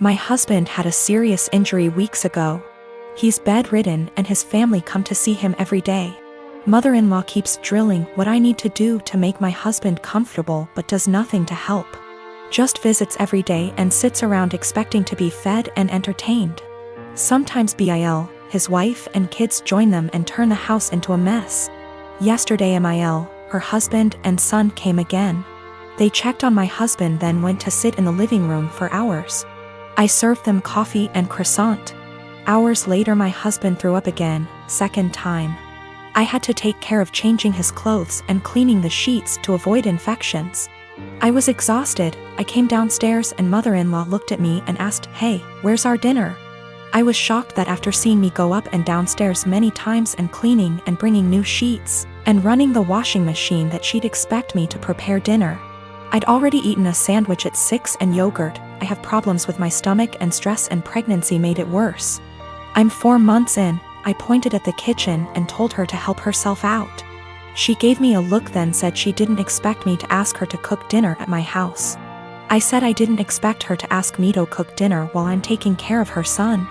My husband had a serious injury weeks ago. He's bedridden and his family come to see him every day. Mother-in-law keeps drilling what I need to do to make my husband comfortable but does nothing to help. Just visits every day and sits around expecting to be fed and entertained. Sometimes Bil, his wife and kids join them and turn the house into a mess. Yesterday Mil, her husband and son came again. They checked on my husband then went to sit in the living room for hours. I served them coffee and croissant. Hours later my husband threw up again, second time. I had to take care of changing his clothes and cleaning the sheets to avoid infections. I was exhausted. I came downstairs and mother-in-law looked at me and asked, "Hey, where's our dinner?" I was shocked that after seeing me go up and downstairs many times and cleaning and bringing new sheets and running the washing machine that she'd expect me to prepare dinner. I'd already eaten a sandwich at 6 and yogurt. I have problems with my stomach and stress and pregnancy made it worse. I'm 4 months in. I pointed at the kitchen and told her to help herself out. She gave me a look then said she didn't expect me to ask her to cook dinner at my house. I said I didn't expect her to ask me to cook dinner while I'm taking care of her son.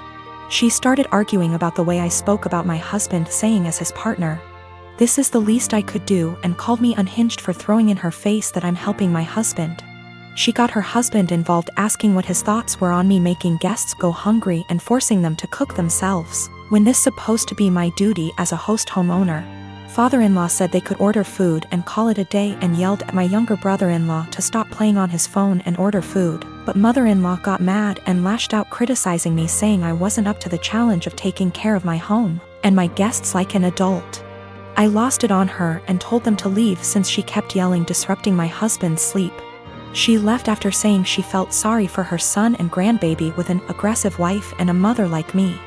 She started arguing about the way I spoke about my husband saying as his partner. This is the least I could do and called me unhinged for throwing in her face that I'm helping my husband. She got her husband involved asking what his thoughts were on me making guests go hungry and forcing them to cook themselves, when this supposed to be my duty as a host homeowner. Father-in-law said they could order food and call it a day and yelled at my younger brother-in-law to stop playing on his phone and order food, but mother-in-law got mad and lashed out criticizing me saying I wasn't up to the challenge of taking care of my home and my guests like an adult. I lost it on her and told them to leave since she kept yelling disrupting my husband's sleep. She left after saying she felt sorry for her son and grandbaby with an aggressive wife and a mother like me.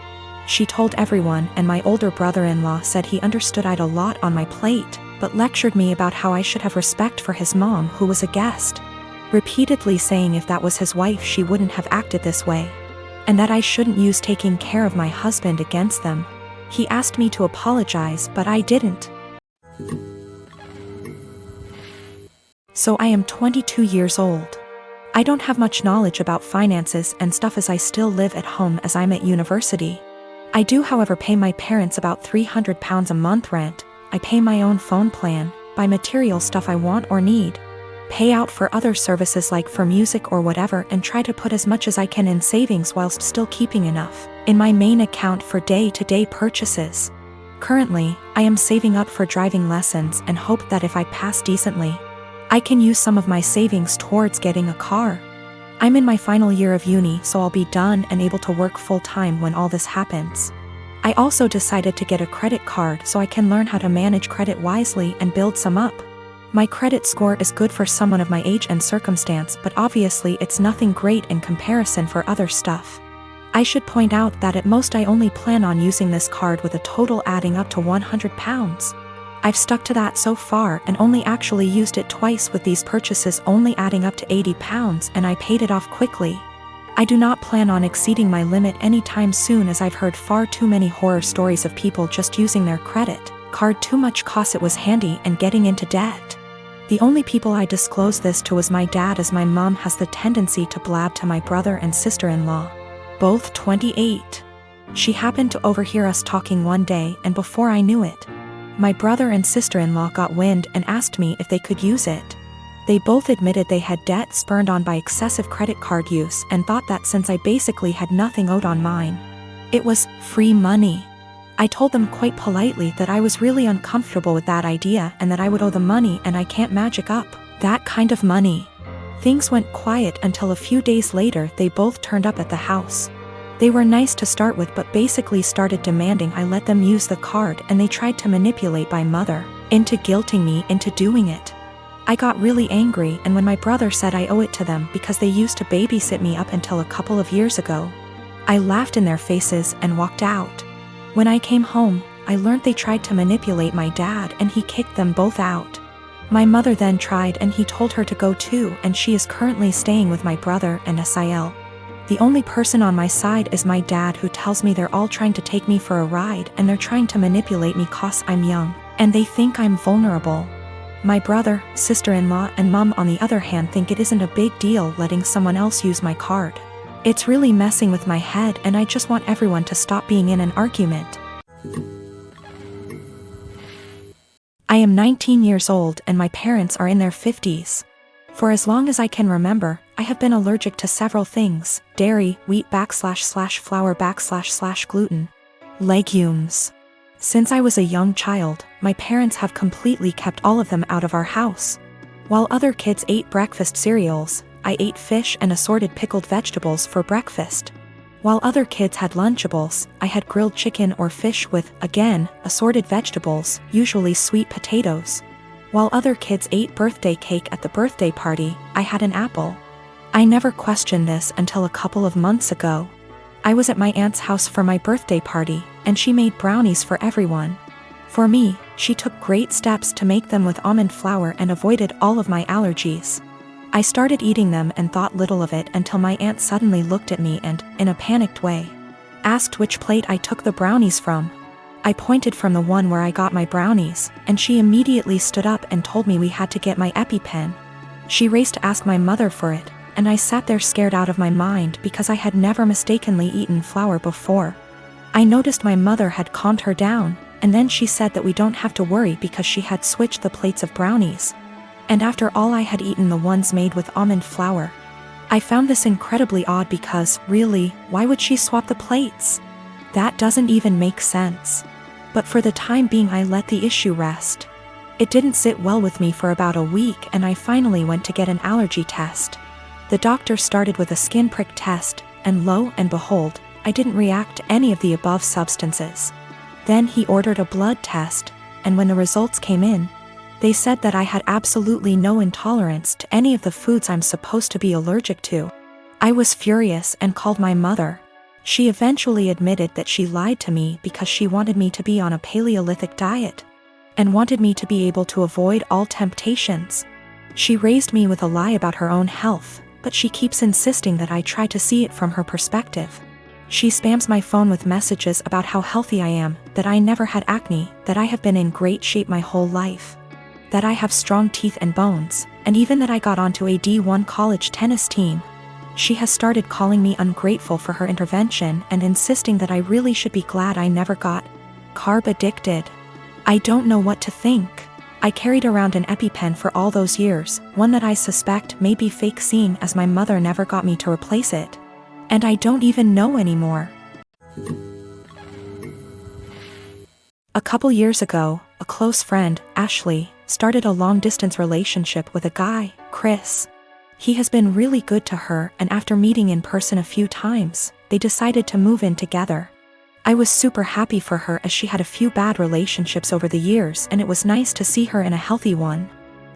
She told everyone and my older brother-in-law said he understood I'd a lot on my plate, but lectured me about how I should have respect for his mom who was a guest. Repeatedly saying if that was his wife she wouldn't have acted this way. And that I shouldn't use taking care of my husband against them. He asked me to apologize but I didn't. So I am 22 years old. I don't have much knowledge about finances and stuff as I still live at home as I'm at university. I do however pay my parents about £300 a month rent. I pay my own phone plan, buy material stuff I want or need, pay out for other services like for music or whatever and try to put as much as I can in savings whilst still keeping enough in my main account for day-to-day purchases. Currently, I am saving up for driving lessons and hope that if I pass decently, I can use some of my savings towards getting a car. I'm in my final year of uni so I'll be done and able to work full-time when all this happens. I also decided to get a credit card so I can learn how to manage credit wisely and build some up. My credit score is good for someone of my age and circumstance but obviously it's nothing great in comparison for other stuff. I should point out that at most I only plan on using this card with a total adding up to £100. I've stuck to that so far and only actually used it twice with these purchases only adding up to £80 and I paid it off quickly. I do not plan on exceeding my limit anytime soon as I've heard far too many horror stories of people just using their credit card too much cause it was handy and getting into debt. The only people I disclosed this to was my dad as my mom has the tendency to blab to my brother and sister-in-law, both 28. She happened to overhear us talking one day and before I knew it, my brother and sister-in-law got wind and asked me if they could use it. They both admitted they had debt spurned on by excessive credit card use and thought that since I basically had nothing owed on mine, it was free money. I told them quite politely that I was really uncomfortable with that idea and that I would owe the money and I can't magic up that kind of money. Things went quiet until a few days later they both turned up at the house. They were nice to start with but basically started demanding I let them use the card and they tried to manipulate my mother into guilting me into doing it. I got really angry and when my brother said I owe it to them because they used to babysit me up until a couple of years ago, I laughed in their faces and walked out. When I came home, I learned they tried to manipulate my dad and he kicked them both out. My mother then tried and he told her to go too and she is currently staying with my brother and Sil. The only person on my side is my dad who tells me they're all trying to take me for a ride and they're trying to manipulate me cause I'm young, and they think I'm vulnerable. My brother, sister-in-law and mom on the other hand think it isn't a big deal letting someone else use my card. It's really messing with my head and I just want everyone to stop being in an argument. I am 19 years old and my parents are in their 50s. For as long as I can remember, I have been allergic to several things: dairy, wheat / flour / gluten, legumes. Since I was a young child, my parents have completely kept all of them out of our house. While other kids ate breakfast cereals, I ate fish and assorted pickled vegetables for breakfast. While other kids had Lunchables, I had grilled chicken or fish with, again, assorted vegetables, usually sweet potatoes. While other kids ate birthday cake at the birthday party, I had an apple. I never questioned this until a couple of months ago. I was at my aunt's house for my birthday party, and she made brownies for everyone. For me, she took great steps to make them with almond flour and avoided all of my allergies. I started eating them and thought little of it until my aunt suddenly looked at me and, in a panicked way, asked which plate I took the brownies from. I pointed from the one where I got my brownies, and she immediately stood up and told me we had to get my EpiPen. She raced to ask my mother for it, and I sat there scared out of my mind because I had never mistakenly eaten flour before. I noticed my mother had calmed her down, and then she said that we don't have to worry because she had switched the plates of brownies. And after all, I had eaten the ones made with almond flour. I found this incredibly odd because, really, why would she swap the plates? That doesn't even make sense. But for the time being, I let the issue rest. It didn't sit well with me for about a week and I finally went to get an allergy test. The doctor started with a skin prick test, and lo and behold, I didn't react to any of the above substances. Then he ordered a blood test, and when the results came in, they said that I had absolutely no intolerance to any of the foods I'm supposed to be allergic to. I was furious and called my mother. She eventually admitted that she lied to me because she wanted me to be on a Paleolithic diet and wanted me to be able to avoid all temptations. She raised me with a lie about her own health, but she keeps insisting that I try to see it from her perspective. She spams my phone with messages about how healthy I am, that I never had acne, that I have been in great shape my whole life, that I have strong teeth and bones, and even that I got onto a D1 college tennis team. She has started calling me ungrateful for her intervention and insisting that I really should be glad I never got carb addicted. I don't know what to think. I carried around an EpiPen for all those years, one that I suspect may be fake, seeing as my mother never got me to replace it. And I don't even know anymore. A couple years ago, a close friend, Ashley, started a long-distance relationship with a guy, Chris. He has been really good to her, and after meeting in person a few times, they decided to move in together. I was super happy for her as she had a few bad relationships over the years and it was nice to see her in a healthy one.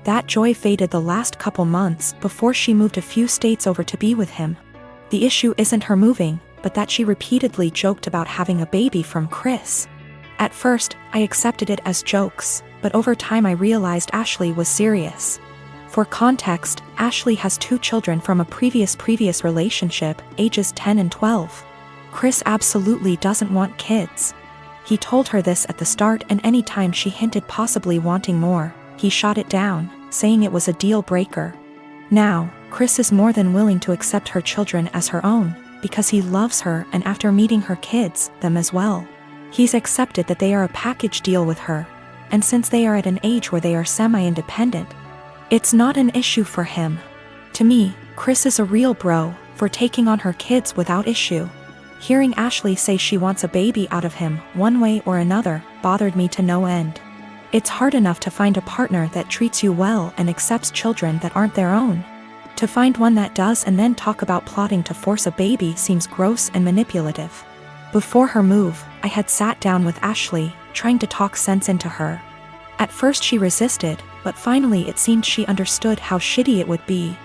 That joy faded the last couple months before she moved a few states over to be with him. The issue isn't her moving, but that she repeatedly joked about having a baby from Chris. At first, I accepted it as jokes, but over time I realized Ashley was serious. For context, Ashley has 2 children from a previous relationship, ages 10 and 12. Chris absolutely doesn't want kids. He told her this at the start, and any time she hinted possibly wanting more, he shot it down, saying it was a deal breaker. Now, Chris is more than willing to accept her children as her own, because he loves her, and after meeting her kids, them as well. He's accepted that they are a package deal with her, and since they are at an age where they are semi-independent, it's not an issue for him. To me, Chris is a real bro for taking on her kids without issue. Hearing Ashley say she wants a baby out of him, one way or another, bothered me to no end. It's hard enough to find a partner that treats you well and accepts children that aren't their own. To find one that does and then talk about plotting to force a baby seems gross and manipulative. Before her move, I had sat down with Ashley, trying to talk sense into her. At first she resisted, but finally it seemed she understood how shitty it would be.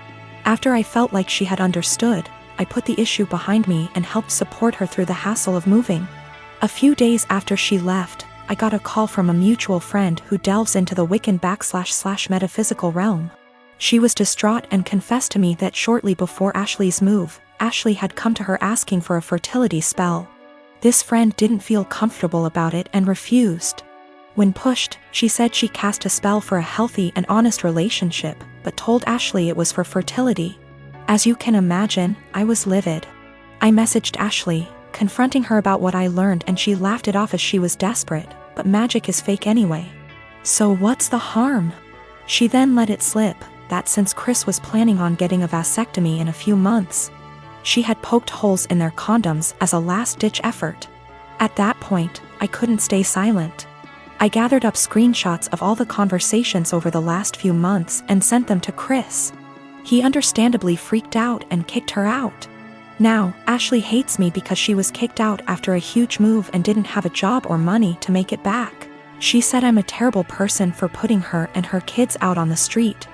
After I felt like she had understood, I put the issue behind me and helped support her through the hassle of moving. A few days after she left, I got a call from a mutual friend who delves into the Wiccan / metaphysical realm. She was distraught and confessed to me that shortly before Ashley's move, Ashley had come to her asking for a fertility spell. This friend didn't feel comfortable about it and refused. When pushed, she said she cast a spell for a healthy and honest relationship, but told Ashley it was for fertility. As you can imagine, I was livid. I messaged Ashley, confronting her about what I learned, and she laughed it off as she was desperate, but magic is fake anyway. So what's the harm? She then let it slip that since Chris was planning on getting a vasectomy in a few months, she had poked holes in their condoms as a last-ditch effort. At that point, I couldn't stay silent. I gathered up screenshots of all the conversations over the last few months and sent them to Chris. He understandably freaked out and kicked her out. Now, Ashley hates me because she was kicked out after a huge move and didn't have a job or money to make it back. She said I'm a terrible person for putting her and her kids out on the street,